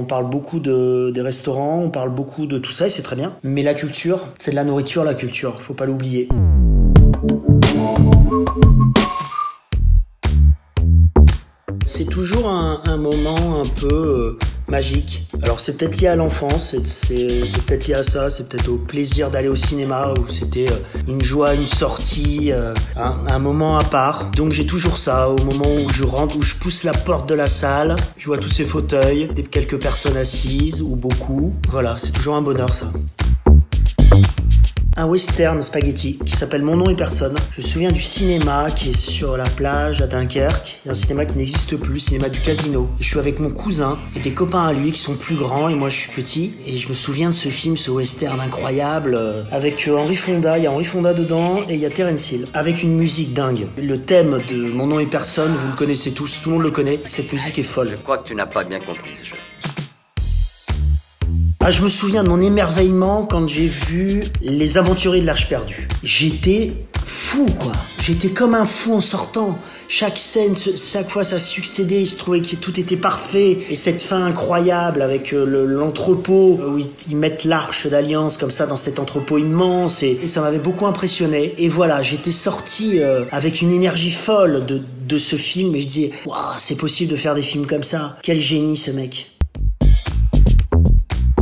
On parle beaucoup des restaurants, on parle beaucoup de tout ça et c'est très bien. Mais la culture, c'est de la nourriture, la culture, faut pas l'oublier. C'est toujours un moment un peu magique. Alors c'est peut-être lié à l'enfance, c'est peut-être lié à ça, c'est peut-être au plaisir d'aller au cinéma où c'était une joie, une sortie, un moment à part. Donc j'ai toujours ça, au moment où je rentre, où je pousse la porte de la salle, je vois tous ces fauteuils, quelques personnes assises ou beaucoup. Voilà, c'est toujours un bonheur ça. Un western spaghetti qui s'appelle Mon nom et personne. Je me souviens du cinéma qui est sur la plage à Dunkerque. Il y a un cinéma qui n'existe plus, le cinéma du Casino. Et je suis avec mon cousin et des copains à lui qui sont plus grands et moi je suis petit. Et je me souviens de ce film, ce western incroyable avec Henry Fonda. Il y a Henry Fonda dedans et il y a Terence Hill avec une musique dingue. Le thème de Mon nom et personne, vous le connaissez tous, tout le monde le connaît. Cette musique est folle. Je crois que tu n'as pas bien compris ce jeu. Ah, je me souviens de mon émerveillement quand j'ai vu Les Aventuriers de l'Arche perdue. J'étais fou, quoi. J'étais comme un fou en sortant. Chaque scène, chaque fois ça succédait, je trouvais que tout était parfait. Et cette fin incroyable avec l'entrepôt où ils mettent l'arche d'alliance comme ça dans cet entrepôt immense. Et ça m'avait beaucoup impressionné. Et voilà, j'étais sorti avec une énergie folle de ce film. Et je disais, waouh, c'est possible de faire des films comme ça. Quel génie ce mec.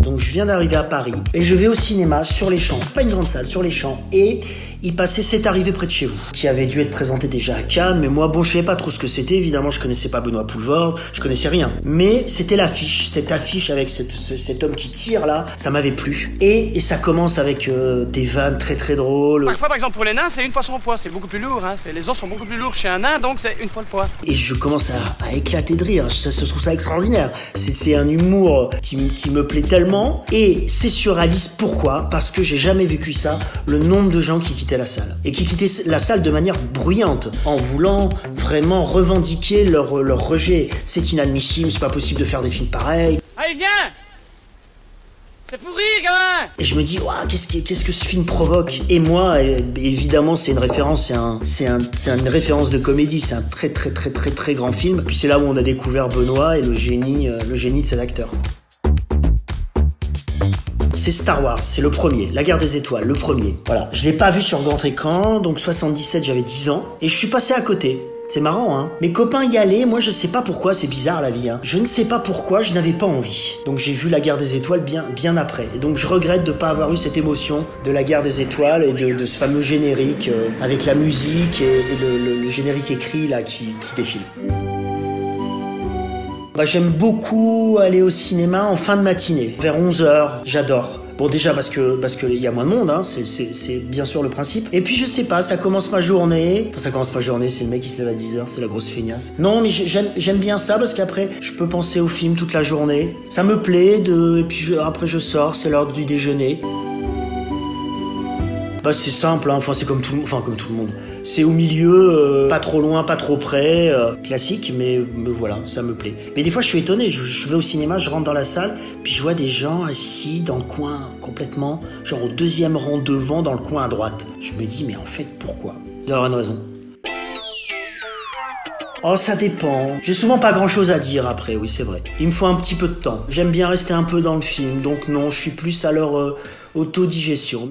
Donc je viens d'arriver à Paris et je vais au cinéma sur les Champs, pas une grande salle, sur les Champs, et il passait C'est arrivé près de chez vous, qui avait dû être présenté déjà à Cannes, mais moi bon je savais pas trop ce que c'était, évidemment je connaissais pas Benoît Poelvoorde, je connaissais rien, mais c'était l'affiche, cette affiche avec cet homme qui tire là, ça m'avait plu, et ça commence avec des vannes très très drôles. Parfois par exemple pour les nains c'est une fois son poids, c'est beaucoup plus lourd, hein. Les os sont beaucoup plus lourds chez un nain donc c'est une fois le poids. Et je commence à éclater de rire, je trouve ça extraordinaire, c'est un humour qui me plaît tellement. Et c'est surréaliste, pourquoi ? Parce que j'ai jamais vécu ça, le nombre de gens qui quittaient la salle. Et qui quittaient la salle de manière bruyante, en voulant vraiment revendiquer leur rejet. C'est inadmissible, c'est pas possible de faire des films pareils. Allez viens ! C'est pourri, gamin! Et je me dis, waouh, qu'est-ce que ce film provoque? Et moi, évidemment, c'est une référence, c'est une référence de comédie, c'est un très très très très très grand film. Puis c'est là où on a découvert Benoît et le génie de cet acteur. C'est Star Wars, c'est le premier, La Guerre des Étoiles, le premier. Voilà, je l'ai pas vu sur grand écran, donc 77, j'avais 10 ans, et je suis passé à côté. C'est marrant, hein. Mes copains y allaient, moi je sais pas pourquoi, c'est bizarre la vie, hein. Je ne sais pas pourquoi, je n'avais pas envie. Donc j'ai vu La Guerre des Étoiles bien après. Et donc je regrette de pas avoir eu cette émotion de La Guerre des Étoiles et de ce fameux générique avec la musique et le générique écrit là qui défile. J'aime beaucoup aller au cinéma en fin de matinée, vers 11h, j'adore. Bon déjà parce que il y a moins de monde, hein, c'est bien sûr le principe. Et puis je sais pas, ça commence ma journée. Enfin ça commence ma journée, c'est le mec qui se lève à 10h, c'est la grosse feignasse. Non mais j'aime bien ça parce qu'après je peux penser au film toute la journée. Ça me plaît et puis après je sors, c'est l'heure du déjeuner. C'est simple, hein. Enfin c'est comme tout le monde. C'est au milieu, pas trop loin, pas trop près, classique, mais voilà, ça me plaît. Mais des fois je suis étonné, je vais au cinéma, je rentre dans la salle, puis je vois des gens assis dans le coin complètement, genre au deuxième rang devant, dans le coin à droite. Je me dis mais en fait pourquoi ? Il doit y avoir une raison. Oh ça dépend, j'ai souvent pas grand chose à dire après, oui c'est vrai. Il me faut un petit peu de temps, j'aime bien rester un peu dans le film, donc non, je suis plus à leur autodigestion.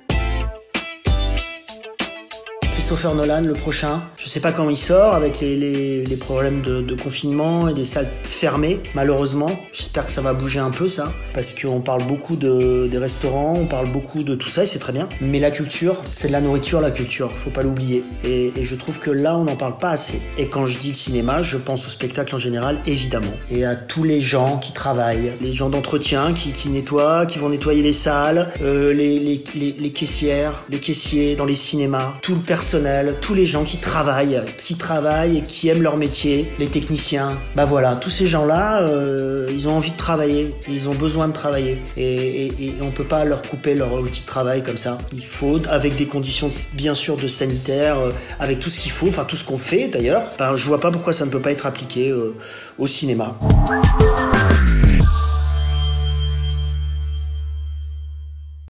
Christopher Nolan, le prochain. Je sais pas quand il sort avec les problèmes de confinement et des salles fermées, malheureusement. J'espère que ça va bouger un peu, ça. Parce qu'on parle beaucoup des restaurants, on parle beaucoup de tout ça et c'est très bien. Mais la culture, c'est de la nourriture, la culture. Faut pas l'oublier. Et je trouve que là, on n'en parle pas assez. Et quand je dis le cinéma, je pense au spectacle en général, évidemment. Et à tous les gens qui travaillent. Les gens d'entretien qui nettoient, qui vont nettoyer les salles, les caissières, les caissiers dans les cinémas, tout le personnel, tous les gens qui travaillent et qui aiment leur métier, les techniciens, voilà, tous ces gens-là, ils ont envie de travailler, ils ont besoin de travailler et on peut pas leur couper leur outil de travail comme ça. Il faut, avec des conditions bien sûr de sanitaire, avec tout ce qu'il faut, enfin tout ce qu'on fait d'ailleurs, je vois pas pourquoi ça ne peut pas être appliqué au cinéma.